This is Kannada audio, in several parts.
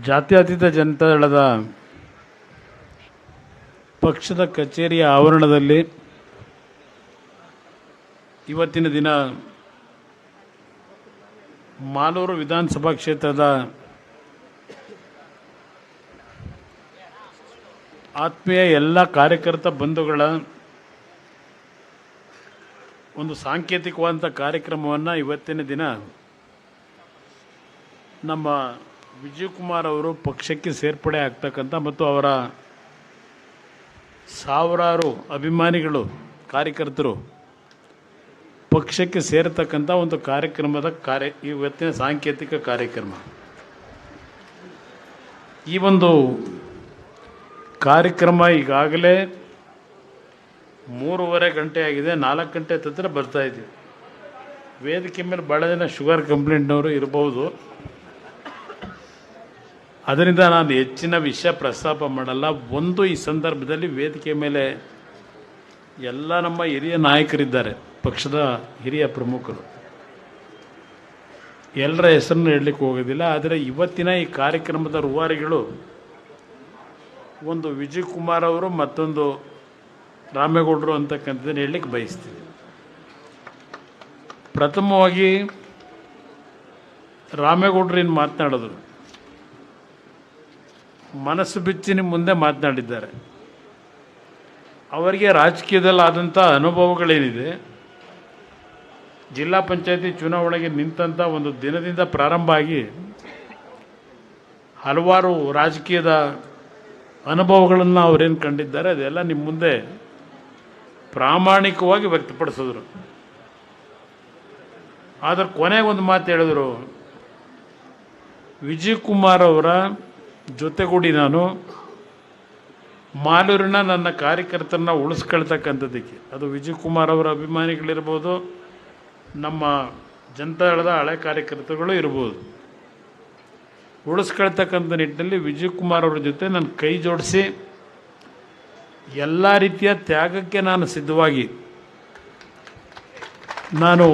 ಜಾತ್ಯತೀತ ಜನತಾದಳದ ಪಕ್ಷದ ಕಚೇರಿಯ ಆವರಣದಲ್ಲಿ ಇವತ್ತಿನ ದಿನ ಮಾಲೂರು ವಿಧಾನಸಭಾ ಕ್ಷೇತ್ರದ ಆತ್ಮೀಯ ಎಲ್ಲ ಕಾರ್ಯಕರ್ತ ಬಂಧುಗಳ ಒಂದು ಸಾಂಕೇತಿಕವಾದಂಥ ಕಾರ್ಯಕ್ರಮವನ್ನು ಇವತ್ತಿನ ದಿನ ನಮ್ಮ ವಿಜಯಕುಮಾರ್ ಅವರು ಪಕ್ಷಕ್ಕೆ ಸೇರ್ಪಡೆ ಆಗ್ತಕ್ಕಂಥ ಮತ್ತು ಅವರ ಸಾವಿರಾರು ಅಭಿಮಾನಿಗಳು ಕಾರ್ಯಕರ್ತರು ಪಕ್ಷಕ್ಕೆ ಸೇರತಕ್ಕಂಥ ಒಂದು ಕಾರ್ಯಕ್ರಮದ ಇವತ್ತಿನ ಸಾಂಕೇತಿಕ ಕಾರ್ಯಕ್ರಮ. ಈ ಒಂದು ಕಾರ್ಯಕ್ರಮ ಈಗಾಗಲೇ 3:30 ಗಂಟೆ ಆಗಿದೆ. 4 ಗಂಟೆ ಹತ್ತಿರ ಬರ್ತಾಯಿದ್ದೀವಿ. ವೇದಿಕೆ ಮೇಲೆ ಭಾಳ ಜನ ಶುಗರ್ ಕಂಪ್ಲೇಂಟ್ನವರು ಇರಬಹುದು, ಅದರಿಂದ ನಾನು ಹೆಚ್ಚಿನ ವಿಷಯ ಪ್ರಸ್ತಾಪ ಮಾಡಲ್ಲ. ಒಂದು ಈ ಸಂದರ್ಭದಲ್ಲಿ ವೇದಿಕೆ ಮೇಲೆ ಎಲ್ಲ ನಮ್ಮ ಹಿರಿಯ ನಾಯಕರಿದ್ದಾರೆ, ಪಕ್ಷದ ಹಿರಿಯ ಪ್ರಮುಖರು, ಎಲ್ಲರ ಹೆಸರನ್ನು ಹೇಳಲಿಕ್ಕೆ ಹೋಗೋದಿಲ್ಲ. ಆದರೆ ಇವತ್ತಿನ ಈ ಕಾರ್ಯಕ್ರಮದ ರೂವಾರಿಗಳು ಒಂದು ವಿಜಯಕುಮಾರ್ ಅವರು, ಮತ್ತೊಂದು ರಾಮೇಗೌಡರು ಅಂತಕ್ಕಂಥದ್ದನ್ನು ಹೇಳಲಿಕ್ಕೆ ಬಯಸ್ತೀವಿ. ಪ್ರಥಮವಾಗಿ ರಾಮೇಗೌಡರು ಏನು ಮಾತನಾಡಿದ್ರು, ಮನಸ್ಸು ಬಿಚ್ಚಿ ನಿಮ್ಮ ಮುಂದೆ ಮಾತನಾಡಿದ್ದಾರೆ. ಅವರಿಗೆ ರಾಜಕೀಯದಲ್ಲಾದಂಥ ಅನುಭವಗಳೇನಿದೆ, ಜಿಲ್ಲಾ ಪಂಚಾಯತಿ ಚುನಾವಣೆಗೆ ನಿಂತಂಥ ಒಂದು ದಿನದಿಂದ ಪ್ರಾರಂಭ ಆಗಿ ಹಲವಾರು ರಾಜಕೀಯದ ಅನುಭವಗಳನ್ನು ಅವರೇನು ಕಂಡಿದ್ದಾರೆ ಅದೆಲ್ಲ ನಿಮ್ಮ ಮುಂದೆ ಪ್ರಾಮಾಣಿಕವಾಗಿ ವ್ಯಕ್ತಪಡಿಸಿದ್ರು. ಆದರೆ ಕೊನೆಗೆ ಒಂದು ಮಾತು ಹೇಳಿದ್ರು, ವಿಜಯಕುಮಾರ್ ಅವರ ಜೊತೆಗೂಡಿ ನಾನು ಮಾಲೂರಿನ ನನ್ನ ಕಾರ್ಯಕರ್ತರನ್ನ ಉಳಿಸ್ಕೊಳ್ತಕ್ಕಂಥದ್ದಕ್ಕೆ, ಅದು ವಿಜಯಕುಮಾರ್ ಅವರ ಅಭಿಮಾನಿಗಳಿರ್ಬೋದು, ನಮ್ಮ ಜನತಾದಳದ ಹಳೆ ಕಾರ್ಯಕರ್ತರುಗಳು ಇರ್ಬೋದು, ಉಳಿಸ್ಕೊಳ್ತಕ್ಕಂಥ ನಿಟ್ಟಿನಲ್ಲಿ ವಿಜಯಕುಮಾರ್ ಅವರ ಜೊತೆ ನಾನು ಕೈ ಜೋಡಿಸಿ ಎಲ್ಲ ರೀತಿಯ ತ್ಯಾಗಕ್ಕೆ ನಾನು ಸಿದ್ಧವಾಗಿ ನಾನು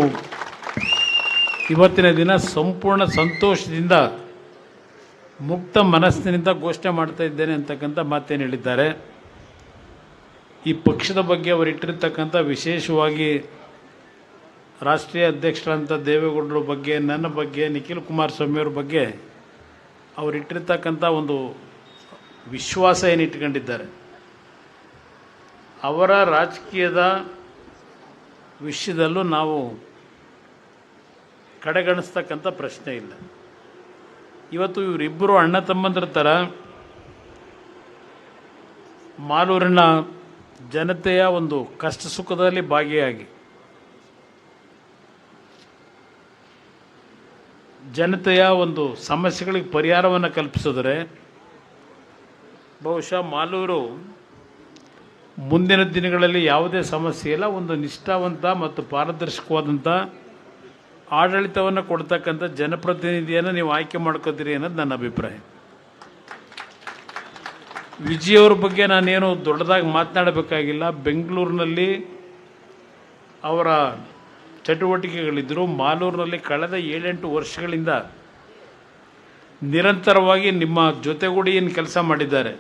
ಇವತ್ತಿನ ದಿನ ಸಂಪೂರ್ಣ ಸಂತೋಷದಿಂದ ಮುಕ್ತ ಮನಸ್ಸಿನಿಂದ ಘೋಷಣೆ ಮಾಡ್ತಾ ಇದ್ದೇನೆ ಅಂತಕ್ಕಂಥ ಮಾತೇನು ಹೇಳಿದ್ದಾರೆ. ಈ ಪಕ್ಷದ ಬಗ್ಗೆ ಅವರು ಇಟ್ಟಿರ್ತಕ್ಕಂಥ, ವಿಶೇಷವಾಗಿ ರಾಷ್ಟ್ರೀಯ ಅಧ್ಯಕ್ಷರಂಥ ದೇವೇಗೌಡರ ಬಗ್ಗೆ, ನನ್ನ ಬಗ್ಗೆ, ನಿಖಿಲ್ ಕುಮಾರಸ್ವಾಮಿಯವ್ರ ಬಗ್ಗೆ ಅವರು ಇಟ್ಟಿರ್ತಕ್ಕಂಥ ಒಂದು ವಿಶ್ವಾಸ ಏನು ಇಟ್ಕೊಂಡಿದ್ದಾರೆ, ಅವರ ರಾಜಕೀಯದ ವಿಷಯದಲ್ಲೂ ನಾವು ಕಡೆಗಣಿಸ್ತಕ್ಕಂಥ ಪ್ರಶ್ನೆ ಇಲ್ಲ. ಇವತ್ತು ಇವರಿಬ್ಬರು ಅಣ್ಣ ತಮ್ಮಂದ್ರ ಥರ ಮಾಲೂರಿನ ಜನತೆಯ ಒಂದು ಕಷ್ಟ ಸುಖದಲ್ಲಿ ಭಾಗಿಯಾಗಿ, ಜನತೆಯ ಒಂದು ಸಮಸ್ಯೆಗಳಿಗೆ ಪರಿಹಾರವನ್ನು ಕಲ್ಪಿಸಿದರೆ ಬಹುಶಃ ಮಾಲೂರು ಮುಂದಿನ ದಿನಗಳಲ್ಲಿ ಯಾವುದೇ ಸಮಸ್ಯೆ ಇಲ್ಲ, ಒಂದು ನಿಷ್ಠಾವಂತ ಮತ್ತು ಪಾರದರ್ಶಕವಾದಂಥ ಆಡಳಿತವನ್ನು ಕೊಡ್ತಕ್ಕಂಥ ಜನಪ್ರತಿನಿಧಿಯನ್ನು ನೀವು ಆಯ್ಕೆ ಮಾಡ್ಕೋತೀರಿ ಅನ್ನೋದು ನನ್ನ ಅಭಿಪ್ರಾಯ. ವಿಜಯವ್ರ ಬಗ್ಗೆ ನಾನೇನು ದೊಡ್ಡದಾಗಿ ಮಾತನಾಡಬೇಕಾಗಿಲ್ಲ. ಬೆಂಗಳೂರಿನಲ್ಲಿ ಅವರ ಚಟುವಟಿಕೆಗಳಿದ್ದರು. ಮಾಲೂರಿನಲ್ಲಿ ಕಳೆದ 7-8 ವರ್ಷಗಳಿಂದ ನಿರಂತರವಾಗಿ ನಿಮ್ಮ ಜೊತೆಗೂಡಿ ಏನು ಕೆಲಸ ಮಾಡಿದ್ದಾರೆ.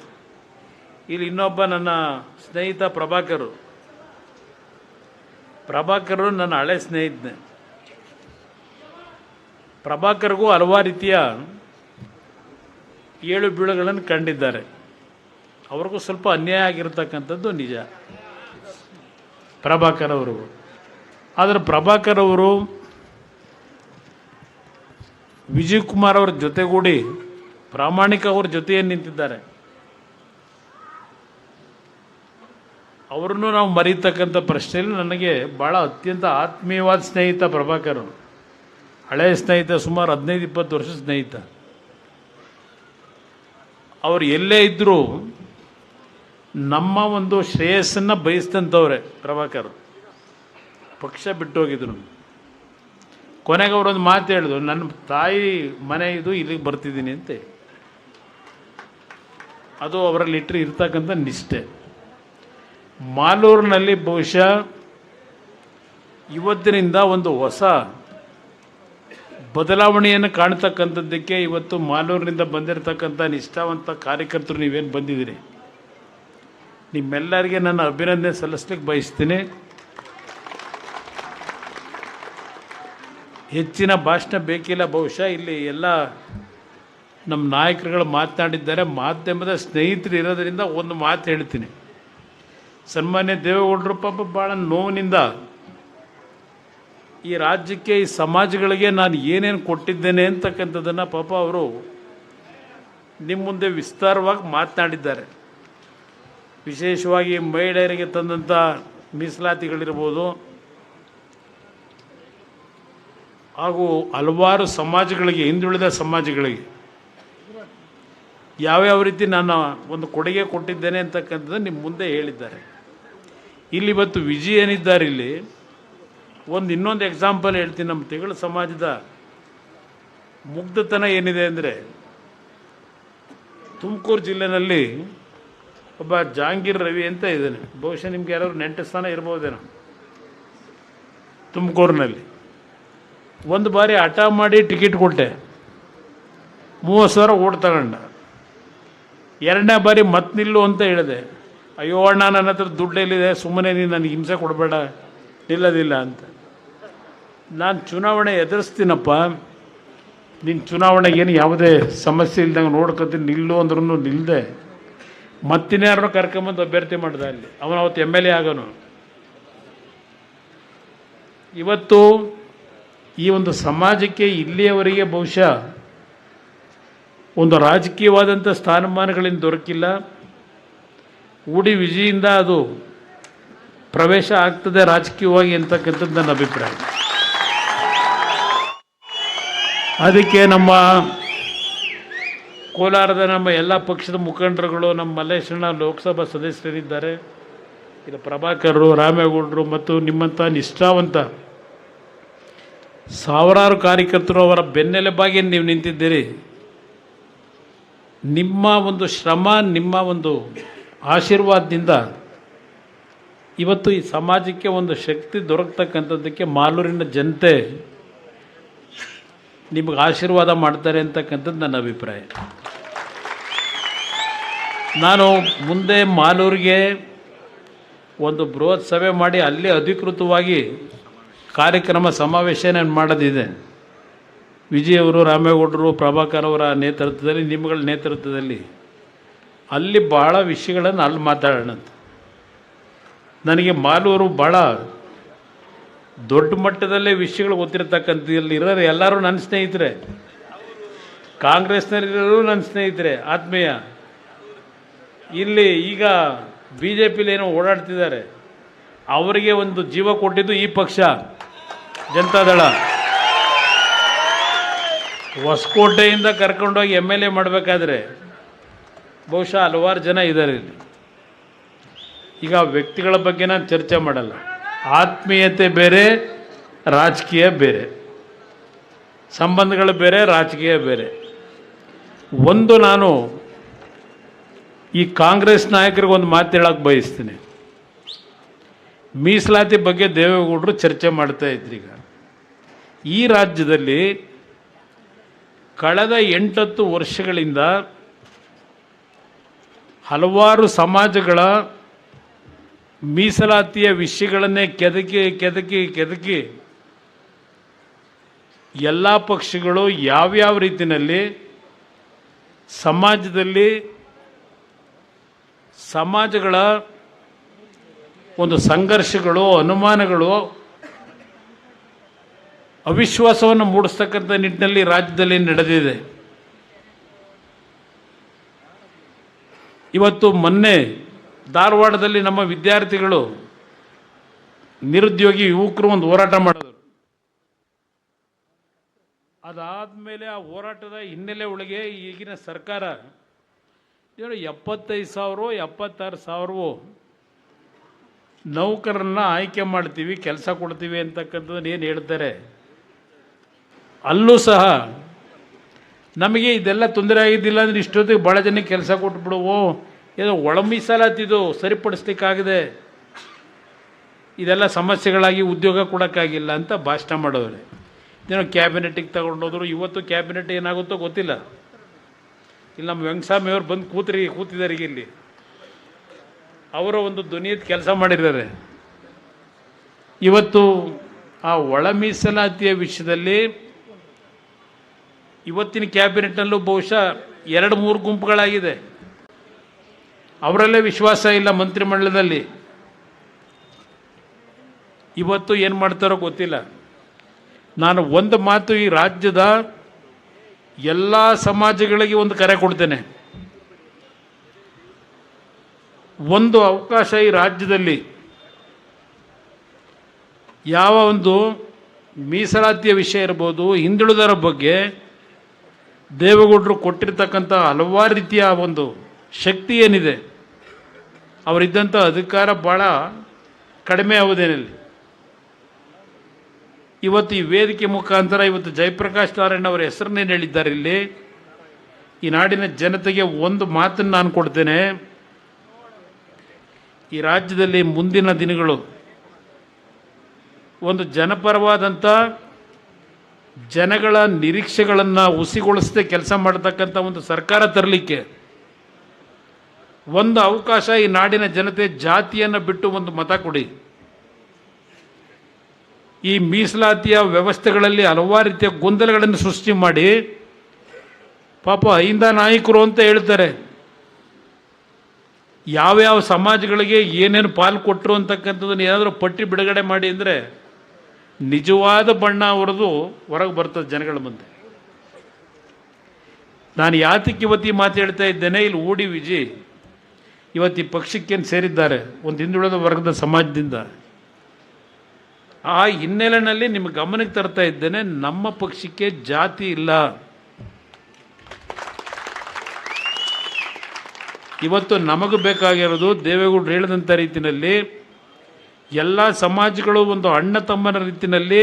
ಇಲ್ಲಿ ಇನ್ನೊಬ್ಬ ನನ್ನ ಸ್ನೇಹಿತ ಪ್ರಭಾಕರು ನನ್ನ ಹಳೆ ಸ್ನೇಹಿತನೇ. ಪ್ರಭಾಕರ್ಗೂ ಹಲವಾರು ರೀತಿಯ ಏಳು ಬೀಳುಗಳನ್ನು ಕಂಡಿದ್ದಾರೆ. ಅವ್ರಿಗೂ ಸ್ವಲ್ಪ ಅನ್ಯಾಯ ಆಗಿರತಕ್ಕಂಥದ್ದು ನಿಜ, ಪ್ರಭಾಕರ್ ಅವ್ರಿಗೂ. ಆದರೆ ಪ್ರಭಾಕರ್ ಅವರು ವಿಜಯಕುಮಾರ್ ಅವ್ರ ಜೊತೆಗೂಡಿ ಪ್ರಾಮಾಣಿಕ ಅವ್ರ ಜೊತೆಯನ್ನು ನಿಂತಿದ್ದಾರೆ. ಅವರನ್ನು ನಾವು ಮರೀತಕ್ಕಂಥ ಪ್ರಶ್ನೆಯಲ್ಲಿ ನನಗೆ ಭಾಳ ಅತ್ಯಂತ ಆತ್ಮೀಯವಾದ ಸ್ನೇಹಿತ ಪ್ರಭಾಕರ್, ಹಳೆಯ ಸ್ನೇಹಿತ, ಸುಮಾರು 15-20 ವರ್ಷ ಸ್ನೇಹಿತ. ಅವರು ಎಲ್ಲೇ ಇದ್ದರೂ ನಮ್ಮ ಒಂದು ಶ್ರೇಯಸ್ಸನ್ನು ಬಯಸ್ತಂಥವ್ರೆ ಪ್ರಭಾಕರ್. ಪಕ್ಷ ಬಿಟ್ಟು ಹೋಗಿದ್ರು. ಕೊನೆಗೆ ಅವರೊಂದು ಮಾತು ಹೇಳಿದ್ರು, ನನ್ನ ತಾಯಿ ಮನೆ ಇದು, ಇಲ್ಲಿಗೆ ಬರ್ತಿದ್ದೀನಿ ಅಂತ. ಅದು ಅವರಲ್ಲಿ ಇರ್ತಕ್ಕಂಥ ನಿಷ್ಠೆ. ಮಾಲೂರಿನಲ್ಲಿ ಬಹುಶಃ ಇವತ್ತಿನಿಂದ ಒಂದು ಹೊಸ ಬದಲಾವಣೆಯನ್ನು ಕಾಣ್ತಕ್ಕಂಥದ್ದಕ್ಕೆ ಇವತ್ತು ಮಾಲೂರಿನಿಂದ ಬಂದಿರತಕ್ಕಂಥ ನಿಷ್ಠಾವಂತ ಕಾರ್ಯಕರ್ತರು ನೀವೇನು ಬಂದಿದ್ದೀರಿ, ನಿಮ್ಮೆಲ್ಲರಿಗೆ ನಾನು ಅಭಿನಂದನೆ ಸಲ್ಲಿಸ್ಲಿಕ್ಕೆ ಬಯಸ್ತೀನಿ. ಹೆಚ್ಚಿನ ಭಾಷಣ ಬೇಕಿಲ್ಲ. ಬಹುಶಃ ಇಲ್ಲಿ ಎಲ್ಲ ನಮ್ಮ ನಾಯಕರುಗಳು ಮಾತನಾಡಿದ್ದಾರೆ. ಮಾಧ್ಯಮದ ಸ್ನೇಹಿತರು ಇರೋದರಿಂದ ಒಂದು ಮಾತು ಹೇಳ್ತೀನಿ. ಸನ್ಮಾನ್ಯ ದೇವೇಗೌಡರು ಪಾಪ ಭಾಳ ನೋವಿನಿಂದ ಈ ರಾಜ್ಯಕ್ಕೆ, ಈ ಸಮಾಜಗಳಿಗೆ ನಾನು ಏನೇನು ಕೊಟ್ಟಿದ್ದೇನೆ ಅಂತಕ್ಕಂಥದ್ದನ್ನು ಪಾಪ ಅವರು ನಿಮ್ಮ ಮುಂದೆ ವಿಸ್ತಾರವಾಗಿ ಮಾತನಾಡಿದ್ದಾರೆ. ವಿಶೇಷವಾಗಿ ಮಹಿಳೆಯರಿಗೆ ತಂದಂಥ ಮೀಸಲಾತಿಗಳಿರ್ಬೋದು, ಹಾಗೂ ಹಲವಾರು ಸಮಾಜಗಳಿಗೆ, ಹಿಂದುಳಿದ ಸಮಾಜಗಳಿಗೆ ಯಾವ್ಯಾವ ರೀತಿ ನಾನು ಒಂದು ಕೊಡುಗೆ ಕೊಟ್ಟಿದ್ದೇನೆ ಅಂತಕ್ಕಂಥದ್ದು ನಿಮ್ಮ ಮುಂದೆ ಹೇಳಿದ್ದಾರೆ. ಇಲ್ಲಿ ಇವತ್ತು ವಿಜಯ್ ಏನಿದ್ದಾರೆ, ಇಲ್ಲಿ ಇನ್ನೊಂದು ಎಕ್ಸಾಂಪಲ್ ಹೇಳ್ತೀನಿ. ನಮ್ಮ ತಿಗಳ ಸಮಾಜದ ಮುಗ್ಧತನ ಏನಿದೆ ಅಂದರೆ, ತುಮಕೂರು ಜಿಲ್ಲೆಯಲ್ಲಿ ಒಬ್ಬ ಜಹಾಂಗೀರ್ ರವಿ ಅಂತ ಇದ್ದಾನೆ. ಬಹುಶಃ ನಿಮ್ಗೆ ಯಾರಾದ್ರು ನೆಂಟಸ್ಥಾನ ಇರ್ಬೋದೇನೋ. ತುಮಕೂರಿನಲ್ಲಿ ಒಂದು ಬಾರಿ ಹಠ ಮಾಡಿ ಟಿಕೆಟ್ ಕೊಟ್ಟೆ, 30,000 ಓಟ್ ತಗೊಂಡ. ಎರಡನೇ ಬಾರಿ ಮತ್ತೆ ನಿಲ್ಲು ಅಂತ ಹೇಳಿದೆ. ಅಯ್ಯೋ ಅಣ್ಣ, ನನ್ನ ಹತ್ರ ದುಡ್ಡೆಲ್ಲಿದೆ, ಸುಮ್ಮನೆ ನೀನು ನನಗೆ ಹಿಂಸೆ ಕೊಡಬೇಡ, ನಿಲ್ಲೋದಿಲ್ಲ ಅಂತ. ನಾನು ಚುನಾವಣೆ ಎದುರಿಸ್ತೀನಪ್ಪ, ನಿನ್ನ ಚುನಾವಣೆಗೇನು ಯಾವುದೇ ಸಮಸ್ಯೆ ಇಲ್ದಂಗೆ ನೋಡ್ಕೊತೀನಿ, ನಿಲ್ಲು ಅಂದ್ರೂ ನಿಲ್ಲದೆ ಮತ್ತಿನ್ಯಾರನ್ನು ಕರ್ಕೊಂಬಂದು ಅಭ್ಯರ್ಥಿ ಮಾಡ್ದೆ. ಅಲ್ಲಿ ಅವತ್ತು MLA ಆಗೋನು. ಇವತ್ತು ಈ ಒಂದು ಸಮಾಜಕ್ಕೆ ಇಲ್ಲಿಯವರೆಗೆ ಬಹುಶಃ ಒಂದು ರಾಜಕೀಯವಾದಂಥ ಸ್ಥಾನಮಾನಗಳಿಂದ ದೊರಕಿಲ್ಲ. ಊಡಿ ವಿಜಯಿಂದ ಅದು ಪ್ರವೇಶ ಆಗ್ತದೆ ರಾಜಕೀಯವಾಗಿ ಅಂತಕ್ಕಂಥದ್ದು ನನ್ನ ಅಭಿಪ್ರಾಯ. ಅದಕ್ಕೆ ನಮ್ಮ ಕೋಲಾರದ ನಮ್ಮ ಎಲ್ಲ ಪಕ್ಷದ ಮುಖಂಡರುಗಳು, ನಮ್ಮ ಮಲ್ಲೇಶಣ್ಣ ಲೋಕಸಭಾ ಸದಸ್ಯರಿದ್ದಾರೆ, ಇದು ಪ್ರಭಾಕರರು, ರಾಮೇಗೌಡರು ಮತ್ತು ನಿಮ್ಮಂಥ ನಿಷ್ಠಾವಂತ ಸಾವಿರಾರು ಕಾರ್ಯಕರ್ತರು ಅವರ ಬೆನ್ನೆಲುಬಾಗಿ ನೀವು ನಿಂತಿದ್ದೀರಿ. ನಿಮ್ಮ ಒಂದು ಶ್ರಮ, ನಿಮ್ಮ ಒಂದು ಆಶೀರ್ವಾದದಿಂದ ಇವತ್ತು ಈ ಸಮಾಜಕ್ಕೆ ಒಂದು ಶಕ್ತಿ ದೊರಕತಕ್ಕಂಥದ್ದಕ್ಕೆ ಮಾಲೂರಿನ ಜನತೆ ನಿಮಗೆ ಆಶೀರ್ವಾದ ಮಾಡ್ತಾರೆ ಅಂತಕ್ಕಂಥದ್ದು ನನ್ನ ಅಭಿಪ್ರಾಯ. ನಾನು ಮುಂದೆ ಮಾಲೂರಿಗೆ ಒಂದು ಬೃಹತ್ ಸಭೆ ಮಾಡಿ ಅಲ್ಲಿ ಅಧಿಕೃತವಾಗಿ ಕಾರ್ಯಕ್ರಮ ಸಮಾವೇಶ ಮಾಡೋದಿದೆ. ವಿಜಯ್ ಅವರು, ರಾಮೇಗೌಡರು, ಪ್ರಭಾಕರ್ ಅವರ ನೇತೃತ್ವದಲ್ಲಿ, ನಿಮ್ಮಗಳ ನೇತೃತ್ವದಲ್ಲಿ ಅಲ್ಲಿ ಭಾಳ ವಿಷಯಗಳನ್ನು ಅಲ್ಲಿ ಮಾತಾಡೋಣ. ನನಗೆ ಮಾಲೂರು ಭಾಳ ದೊಡ್ಡ ಮಟ್ಟದಲ್ಲೇ ವಿಷಯಗಳು ಗೊತ್ತಿರತಕ್ಕಂಥದ್ದು. ಇರೋರು ಎಲ್ಲರೂ ನನ್ನ ಸ್ನೇಹಿತರೆ, ಕಾಂಗ್ರೆಸ್ನಲ್ಲಿರೋರು ನನ್ನ ಸ್ನೇಹಿತರೆ, ಆತ್ಮೀಯ. ಇಲ್ಲಿ ಈಗ BJPಲಿ ಏನೋ ಓಡಾಡ್ತಿದ್ದಾರೆ, ಅವರಿಗೆ ಒಂದು ಜೀವ ಕೊಟ್ಟಿದ್ದು ಈ ಪಕ್ಷ ಜನತಾದಳ. ಹೊಸಕೋಟೆಯಿಂದ ಕರ್ಕೊಂಡೋಗಿ MLA ಮಾಡಬೇಕಾದ್ರೆ ಬಹುಶಃ ಹಲವಾರು ಜನ ಇದ್ದಾರೆ ಇಲ್ಲಿ. ಈಗ ವ್ಯಕ್ತಿಗಳ ಬಗ್ಗೆ ನಾನು ಚರ್ಚೆ ಮಾಡಲ್ಲ. ಆತ್ಮೀಯತೆ ಬೇರೆ, ರಾಜಕೀಯ ಬೇರೆ, ಸಂಬಂಧಗಳು ಬೇರೆ, ರಾಜಕೀಯ ಬೇರೆ. ಒಂದು ನಾನು ಈ ಕಾಂಗ್ರೆಸ್ ನಾಯಕರಿಗೆ ಒಂದು ಮಾತು ಹೇಳಕ್ಕೆ ಬಯಸ್ತೀನಿ. ಮೀಸಲಾತಿ ಬಗ್ಗೆ ದೇವೇಗೌಡರು ಚರ್ಚೆ ಮಾಡ್ತಾ ಇದ್ರಿ. ಈಗ ಈ ರಾಜ್ಯದಲ್ಲಿ ಕಳೆದ 8-10 ವರ್ಷಗಳಿಂದ ಹಲವಾರು ಸಮಾಜಗಳ ಮೀಸಲಾತಿಯ ವಿಷಯಗಳನ್ನೇ ಕೆದಕಿ ಎಲ್ಲ ಪಕ್ಷಗಳು ಯಾವ್ಯಾವ ರೀತಿಯಲ್ಲಿ ಸಮಾಜಗಳ ಒಂದು ಸಂಘರ್ಷಗಳು, ಅನುಮಾನಗಳು, ಅವಿಶ್ವಾಸವನ್ನು ಮೂಡಿಸ್ತಕ್ಕಂಥ ನಿಟ್ಟಿನಲ್ಲಿ ರಾಜ್ಯದಲ್ಲಿ ನಡೆದಿದೆ. ಇವತ್ತು ಮೊನ್ನೆ ಧಾರವಾಡದಲ್ಲಿ ನಮ್ಮ ವಿದ್ಯಾರ್ಥಿಗಳು, ನಿರುದ್ಯೋಗಿ ಯುವಕರು ಒಂದು ಹೋರಾಟ ಮಾಡಿದರು. ಅದಾದಮೇಲೆ ಆ ಹೋರಾಟದ ಹಿನ್ನೆಲೆ ಒಳಗೆ ಈಗಿನ ಸರ್ಕಾರ 75,000 76,000 ನೌಕರರನ್ನ ಆಯ್ಕೆ ಮಾಡ್ತೀವಿ, ಕೆಲಸ ಕೊಡ್ತೀವಿ ಅಂತಕ್ಕಂಥದ್ದನ್ನು ಏನು ಹೇಳ್ತಾರೆ. ಅಲ್ಲೂ ಸಹ ನಮಗೆ ಇದೆಲ್ಲ ತೊಂದರೆ ಆಗಿದ್ದಿಲ್ಲ ಅಂದರೆ ಇಷ್ಟೊತ್ತಿಗೆ ಭಾಳ ಜನಕ್ಕೆ ಕೆಲಸ ಕೊಟ್ಬಿಡುವು, ಏನೋ ಒಳ ಮೀಸಲಾತಿದು ಸರಿಪಡಿಸ್ಲಿಕ್ಕಾಗದೆ ಇದೆಲ್ಲ ಸಮಸ್ಯೆಗಳಾಗಿ ಉದ್ಯೋಗ ಕೊಡೋಕ್ಕಾಗಿಲ್ಲ ಅಂತ ಭಾಷಣ ಮಾಡೋರೆ. ಏನೋ ಕ್ಯಾಬಿನೆಟ್ಟಿಗೆ ತಗೊಂಡೋದ್ರು. ಇವತ್ತು ಕ್ಯಾಬಿನೆಟ್ ಏನಾಗುತ್ತೋ ಗೊತ್ತಿಲ್ಲ. ಇಲ್ಲಿ ನಮ್ಮ ವೆಂಕಟಸ್ವಾಮಿ ಅವರು ಬಂದು ಕೂತಿದ್ದಾರೆ ಈಗ ಇಲ್ಲಿ. ಅವರ ಒಂದು ಧ್ವನಿಯದ ಕೆಲಸ ಮಾಡಿದ್ದಾರೆ. ಇವತ್ತು ಆ ಒಳ ಮೀಸಲಾತಿಯ ವಿಷಯದಲ್ಲಿ ಇವತ್ತಿನ ಕ್ಯಾಬಿನೆಟ್ನಲ್ಲೂ ಬಹುಶಃ 2-3 ಗುಂಪುಗಳಾಗಿದೆ. ಅವರಲ್ಲೇ ವಿಶ್ವಾಸ ಇಲ್ಲ ಮಂತ್ರಿಮಂಡಲದಲ್ಲಿ. ಇವತ್ತು ಏನು ಮಾಡ್ತಾರೋ ಗೊತ್ತಿಲ್ಲ. ನಾನು ಒಂದು ಮಾತು ಈ ರಾಜ್ಯದ ಎಲ್ಲ ಸಮಾಜಗಳಿಗೆ ಒಂದು ಕರೆ ಕೊಡ್ತೇನೆ. ಒಂದು ಅವಕಾಶ ಈ ರಾಜ್ಯದಲ್ಲಿ ಯಾವ ಒಂದು ಮೀಸಲಾತಿಯ ವಿಷಯ ಇರ್ಬೋದು, ಹಿಂದುಳಿದರ ಬಗ್ಗೆ ದೇವೇಗೌಡರು ಕೊಟ್ಟಿರ್ತಕ್ಕಂಥ ಹಲವಾರು ರೀತಿಯ ಒಂದು ಶಕ್ತಿ ಏನಿದೆ, ಅವರಿದ್ದಂಥ ಅಧಿಕಾರ ಭಾಳ ಕಡಿಮೆ ಅವಧಿಯಲ್ಲಿ. ಇವತ್ತು ಈ ವೇದಿಕೆ ಮುಖಾಂತರ ಇವತ್ತು ಜಯಪ್ರಕಾಶ್ ನಾರಾಯಣ್ ಅವರ ಹೆಸರನ್ನೇನು ಹೇಳಿದ್ದಾರೆ ಇಲ್ಲಿ, ಈ ನಾಡಿನ ಜನತೆಗೆ ಒಂದು ಮಾತನ್ನು ನಾನು ಕೊಡ್ತೇನೆ. ಈ ರಾಜ್ಯದಲ್ಲಿ ಮುಂದಿನ ದಿನಗಳು ಒಂದು ಜನಪರವಾದಂಥ ಜನಗಳ ನಿರೀಕ್ಷೆಗಳನ್ನು ಹುಸಿಗೊಳಿಸದೆ ಕೆಲಸ ಮಾಡತಕ್ಕಂಥ ಒಂದು ಸರ್ಕಾರ ತರಲಿಕ್ಕೆ ಒಂದು ಅವಕಾಶ ಈ ನಾಡಿನ ಜನತೆ ಜಾತಿಯನ್ನು ಬಿಟ್ಟು ಒಂದು ಮತ ಕೊಡಿ. ಈ ಮೀಸಲಾತಿಯ ವ್ಯವಸ್ಥೆಗಳಲ್ಲಿ ಹಲವಾರು ರೀತಿಯ ಗೊಂದಲಗಳನ್ನು ಸೃಷ್ಟಿ ಮಾಡಿ ಪಾಪ ಅಹಿಂದ ನಾಯಕರು ಅಂತ ಹೇಳ್ತಾರೆ. ಯಾವ್ಯಾವ ಸಮಾಜಗಳಿಗೆ ಏನೇನು ಪಾಲು ಕೊಟ್ಟರು ಅಂತಕ್ಕಂಥದ್ದನ್ನು ಏನಾದರೂ ಪಟ್ಟಿ ಬಿಡುಗಡೆ ಮಾಡಿ ಅಂದರೆ ನಿಜವಾದ ಬಣ್ಣ ಅವರದು ಹೊರಗೆ ಬರ್ತದೆ ಜನಗಳ ಮುಂದೆ. ನಾನು ಯಾತಕ್ಕೆ ಇವತ್ತು ಈ ಮಾತು ಹೇಳ್ತಾ ಇದ್ದೇನೆ, ಇಲ್ಲಿ ಓಡಿ ವಿಜಿ ಇವತ್ತು ಈ ಪಕ್ಷಕ್ಕೇನು ಸೇರಿದ್ದಾರೆ ಒಂದು ಹಿಂದುಳಿದ ವರ್ಗದ ಸಮಾಜದಿಂದ. ಆ ಹಿನ್ನೆಲೆಯಲ್ಲಿ ನಿಮ್ಮ ಗಮನಕ್ಕೆ ತರ್ತಾ ಇದ್ದೇನೆ, ನಮ್ಮ ಪಕ್ಷಕ್ಕೆ ಜಾತಿ ಇಲ್ಲ. ಇವತ್ತು ನಮಗೆ ಬೇಕಾಗಿರೋದು ದೇವೇಗೌಡರು ಹೇಳಿದಂಥ ರೀತಿಯಲ್ಲಿ ಎಲ್ಲ ಸಮಾಜಗಳು ಒಂದು ಅಣ್ಣ ತಮ್ಮನ ರೀತಿಯಲ್ಲಿ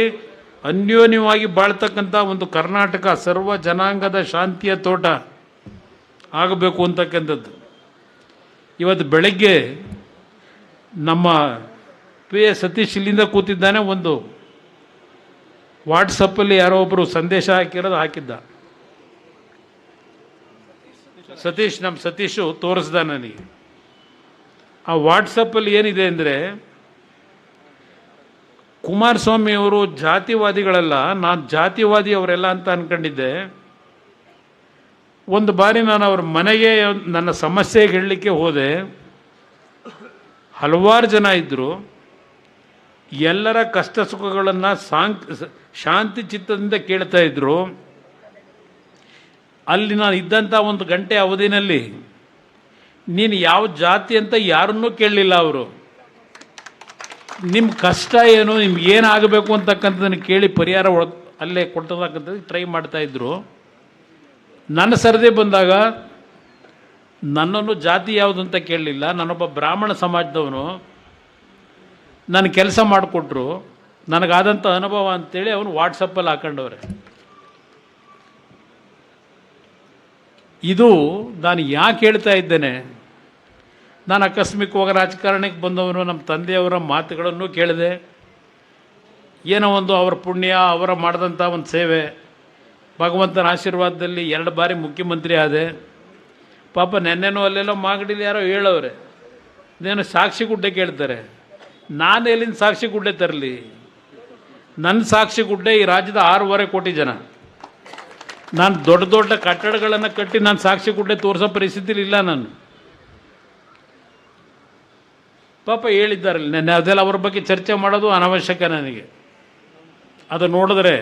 ಅನ್ಯೋನ್ಯವಾಗಿ ಬಾಳ್ತಕ್ಕಂಥ ಒಂದು ಕರ್ನಾಟಕ ಸರ್ವ ಜನಾಂಗದ ಶಾಂತಿಯ ತೋಟ ಆಗಬೇಕು ಅಂತಕ್ಕಂಥದ್ದು. ಇವತ್ತು ಬೆಳಗ್ಗೆ ನಮ್ಮ ಸತೀಶ್ ಇಲ್ಲಿಂದ ಕೂತಿದ್ದಾನೆ, ಒಂದು ವಾಟ್ಸಪ್ಪಲ್ಲಿ ಯಾರೋ ಒಬ್ಬರು ಸಂದೇಶ ಹಾಕಿದ್ದ. ನಮ್ಮ ಸತೀಶು ತೋರಿಸ್ದ ನನಗೆ. ಆ ವಾಟ್ಸಪ್ಪಲ್ಲಿ ಏನಿದೆ ಅಂದರೆ, ಕುಮಾರಸ್ವಾಮಿ ಅವರು ಜಾತಿವಾದಿಗಳಲ್ಲ, ನಾನು ಜಾತಿವಾದಿ ಅವರೆಲ್ಲ ಅಂತ ಅಂದ್ಕೊಂಡಿದ್ದೆ. ಒಂದು ಬಾರಿ ನಾನು ಅವ್ರ ಮನೆಗೆ ನನ್ನ ಸಮಸ್ಯೆ ಹೇಳಲಿಕ್ಕೆ ಹೋದೆ. ಹಲವಾರು ಜನ ಇದ್ದರು. ಎಲ್ಲರ ಕಷ್ಟ ಸುಖಗಳನ್ನು ಶಾಂತಿ ಚಿತ್ತದಿಂದ ಕೇಳ್ತಾ ಇದ್ದರು. ಅಲ್ಲಿ ನಾನು ಇದ್ದಂಥ 1 ಗಂಟೆ ಅವಧಿನಲ್ಲಿ ನೀನು ಯಾವ ಜಾತಿ ಅಂತ ಯಾರನ್ನೂ ಕೇಳಲಿಲ್ಲ. ಅವರು ನಿಮ್ಮ ಕಷ್ಟ ಏನು, ನಿಮ್ಗೆ ಏನಾಗಬೇಕು ಅಂತಕ್ಕಂಥದ್ದನ್ನು ಕೇಳಿ ಪರಿಹಾರ ಅಲ್ಲೇ ಕೊಡ್ತಕ್ಕಂಥದ್ದು ಟ್ರೈ ಮಾಡ್ತಾಯಿದ್ರು. ನನ್ನ ಸರದಿ ಬಂದಾಗ ನನ್ನನ್ನು ಜಾತಿ ಯಾವುದು ಅಂತ ಕೇಳಲಿಲ್ಲ. ನಾನೊಬ್ಬ ಬ್ರಾಹ್ಮಣ ಸಮಾಜದವನು, ನನ್ನ ಕೆಲಸ ಮಾಡಿಕೊಟ್ರು, ನನಗಾದಂಥ ಅನುಭವ ಅಂತೇಳಿ ಅವನು ವಾಟ್ಸಪ್ಪಲ್ಲಿ ಹಾಕೊಂಡವ್ರೆ. ಇದು ನಾನು ಯಾಕೆ ಹೇಳ್ತಾ ಇದ್ದೇನೆ, ನಾನು ಆಕಸ್ಮಿಕವಾಗಿ ರಾಜಕಾರಣಕ್ಕೆ ಬಂದವನು. ನಮ್ಮ ತಂದೆಯವರ ಮಾತುಗಳನ್ನು ಕೇಳಿದೆ. ಏನೋ ಒಂದು ಅವರ ಪುಣ್ಯ, ಅವರ ಮಾಡಿದಂಥ ಒಂದು ಸೇವೆ, ಭಗವಂತನ ಆಶೀರ್ವಾದದಲ್ಲಿ 2 ಬಾರಿ ಮುಖ್ಯಮಂತ್ರಿ ಆದೆ. ಪಾಪ ನೆನ್ನೆನೂ ಅಲ್ಲೆಲ್ಲೋ ಮಾಗಡಿಲಿ ಯಾರೋ ಹೇಳವ್ರೆ, ಇದೇನು ಸಾಕ್ಷಿ ಗುಡ್ಡೆ ಕೇಳ್ತಾರೆ. ನಾನು ಎಲ್ಲಿಂದ ಸಾಕ್ಷಿ ಗುಡ್ಡೆ ತರಲಿ? ನನ್ನ ಸಾಕ್ಷಿ ಗುಡ್ಡೆ ಈ ರಾಜ್ಯದ 6.5 ಕೋಟಿ ಜನ. ನಾನು ದೊಡ್ಡ ದೊಡ್ಡ ಕಟ್ಟಡಗಳನ್ನು ಕಟ್ಟಿ ನಾನು ಸಾಕ್ಷಿ ಗುಡ್ಡೆ ತೋರಿಸೋ ಪರಿಸ್ಥಿತಿಲಿ ಇಲ್ಲ ನಾನು. ಪಾಪ ಹೇಳಿದ್ದಾರಲ್ಲ ನೆನ್ನೆ, ಅದೆಲ್ಲ ಅವ್ರ ಬಗ್ಗೆ ಚರ್ಚೆ ಮಾಡೋದು ಅನವಶ್ಯಕ ನನಗೆ. ಅದು ನೋಡಿದ್ರೆ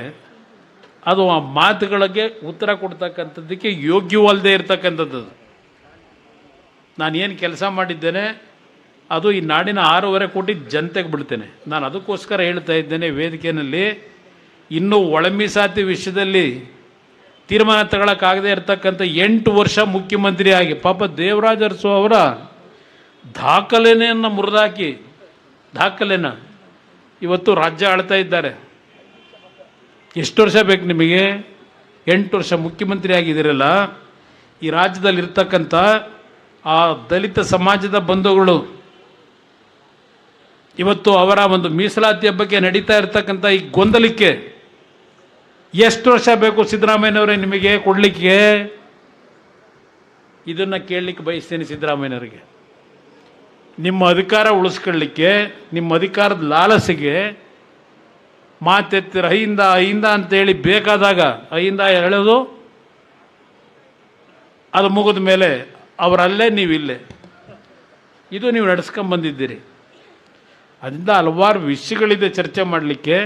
ಅದು ಆ ಮಾತುಗಳಿಗೆ ಉತ್ತರ ಕೊಡ್ತಕ್ಕಂಥದ್ದಕ್ಕೆ ಯೋಗ್ಯವಲ್ಲದೆ ಇರತಕ್ಕಂಥದ್ದು. ನಾನೇನು ಕೆಲಸ ಮಾಡಿದ್ದೇನೆ ಅದು ಈ ನಾಡಿನ 6.5 ಕೋಟಿ ಜನತೆಗೆ ಬಿಡ್ತೇನೆ. ನಾನು ಅದಕ್ಕೋಸ್ಕರ ಹೇಳ್ತಾ ಇದ್ದೇನೆ ವೇದಿಕೆಯಲ್ಲಿ, ಇನ್ನೂ ಒಳ ಮೀಸಲಾತಿ ವಿಷಯದಲ್ಲಿ ತೀರ್ಮಾನ ತಗೊಳಕ್ಕಾಗದೇ ಇರತಕ್ಕಂಥ 8 ವರ್ಷ ಮುಖ್ಯಮಂತ್ರಿ ಆಗಿ ಪಾಪ ದೇವರಾಜ ಅರಸು ಅವರ ದಾಖಲೆಯನ್ನು ಮುರಿದಾಕಿ ಇವತ್ತು ರಾಜ್ಯ ಆಳ್ತಾ ಇದ್ದಾರೆ. ಎಷ್ಟು ವರ್ಷ ಬೇಕು ನಿಮಗೆ? 8 ವರ್ಷ ಮುಖ್ಯಮಂತ್ರಿ ಆಗಿದ್ದೀರಲ್ಲ. ಈ ರಾಜ್ಯದಲ್ಲಿ ಇರ್ತಕ್ಕಂಥ ಆ ದಲಿತ ಸಮಾಜದ ಬಂಧುಗಳು ಇವತ್ತು ಅವರ ಒಂದು ಮೀಸಲಾತಿಯ ಬಗ್ಗೆ ನಡೀತಾ ಇರತಕ್ಕಂಥ ಈ ಗೊಂದಲಕ್ಕೆ ಎಷ್ಟು ವರ್ಷ ಬೇಕು ಸಿದ್ದರಾಮಯ್ಯನವರೇ ನಿಮಗೆ ಕೊಡಲಿಕ್ಕೆ? ಇದನ್ನು ಕೇಳಲಿಕ್ಕೆ ಬಯಸ್ತೀನಿ ಸಿದ್ದರಾಮಯ್ಯನವರಿಗೆ. ನಿಮ್ಮ ಅಧಿಕಾರ ಉಳಿಸ್ಕೊಳ್ಳಿಕ್ಕೆ, ನಿಮ್ಮ ಅಧಿಕಾರದ ಲಾಲಸೆಗೆ ಮಾತೆತ್ತಿರ ಅಹಿಂದ ಅಂತೇಳಿ ಬೇಕಾದಾಗ ಅಹಿಂದ ಹೇಳೋದು, ಅದು ಮುಗಿದ ಮೇಲೆ ಅವರಲ್ಲೇ ನೀವಿಲ್ಲೇ, ಇದು ನೀವು ನಡೆಸ್ಕೊಂಬಂದಿದ್ದೀರಿ. ಅದರಿಂದ ಹಲವಾರು ವಿಷಯಗಳಿದೆ ಚರ್ಚೆ ಮಾಡಲಿಕ್ಕೆ.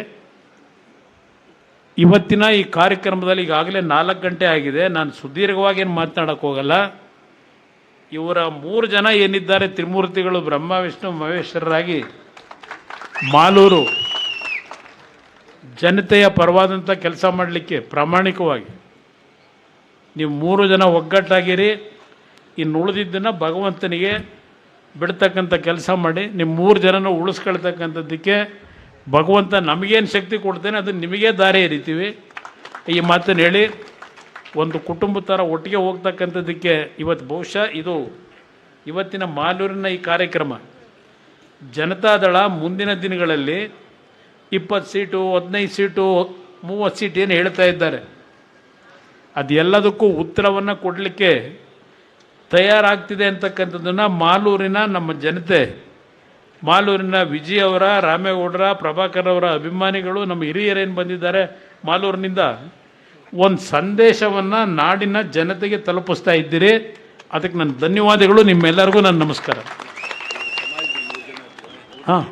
ಇವತ್ತಿನ ಈ ಕಾರ್ಯಕ್ರಮದಲ್ಲಿ ಈಗಾಗಲೇ 4 ಗಂಟೆ ಆಗಿದೆ. ನಾನು ಸುದೀರ್ಘವಾಗಿ ಏನು ಮಾತನಾಡೋಕ್ಕೆ ಹೋಗಲ್ಲ. ಇವರ 3 ಜನ ಏನಿದ್ದಾರೆ ತ್ರಿಮೂರ್ತಿಗಳು, ಬ್ರಹ್ಮ ವಿಷ್ಣು ಮಹೇಶ್ವರರಾಗಿ ಮಾಲೂರು ಜನತೆಯ ಪರವಾದಂಥ ಕೆಲಸ ಮಾಡಲಿಕ್ಕೆ ಪ್ರಾಮಾಣಿಕವಾಗಿ ನೀವು 3 ಜನ ಒಗ್ಗಟ್ಟಾಗಿರಿ. ಇನ್ನು ಉಳಿದಿದ್ದನ್ನು ಭಗವಂತನಿಗೆ ಬಿಡ್ತಕ್ಕಂಥ ಕೆಲಸ ಮಾಡಿ ನಿಮ್ಮ 3 ಜನನ ಉಳಿಸ್ಕೊಳ್ತಕ್ಕಂಥದ್ದಕ್ಕೆ ಭಗವಂತ ನಮಗೇನು ಶಕ್ತಿ ಕೊಡ್ತೇನೆ ಅದನ್ನು ನಿಮಗೇ ದಾರಿ ಎರಿತೀವಿ. ಈ ಮಾತನ್ನು ಹೇಳಿ ಒಂದು ಕುಟುಂಬ ಥರ ಒಟ್ಟಿಗೆ ಹೋಗ್ತಕ್ಕಂಥದ್ದಕ್ಕೆ ಇವತ್ತು ಬಹುಶಃ ಇದು ಇವತ್ತಿನ ಮಾಲೂರಿನ ಈ ಕಾರ್ಯಕ್ರಮ ಜನತಾದಳ ಮುಂದಿನ ದಿನಗಳಲ್ಲಿ 20 ಸೀಟು 15 ಸೀಟು 30 ಸೀಟ್ ಏನು ಹೇಳ್ತಾ ಇದ್ದಾರೆ, ಅದೆಲ್ಲದಕ್ಕೂ ಉತ್ತರವನ್ನು ಕೊಡಲಿಕ್ಕೆ ತಯಾರಾಗ್ತಿದೆ ಅಂತಕ್ಕಂಥದ್ದನ್ನು ಮಾಲೂರಿನ ನಮ್ಮ ಜನತೆ, ಮಾಲೂರಿನ ವಿಜಯ್ ಅವರ, ರಾಮೇಗೌಡರ, ಪ್ರಭಾಕರ್ ಅವರ ಅಭಿಮಾನಿಗಳು, ನಮ್ಮ ಹಿರಿಯರೇನು ಬಂದಿದ್ದಾರೆ ಮಾಲೂರಿನಿಂದ, ಒಂದು ಸಂದೇಶವನ್ನು ನಾಡಿನ ಜನತೆಗೆ ತಲುಪಿಸ್ತಾ ಇದ್ದೀರಿ. ಅದಕ್ಕೆ ನನ್ನ ಧನ್ಯವಾದಗಳು. ನಿಮ್ಮೆಲ್ಲರಿಗೂ ನನ್ನ ನಮಸ್ಕಾರ. ಹಾಂ.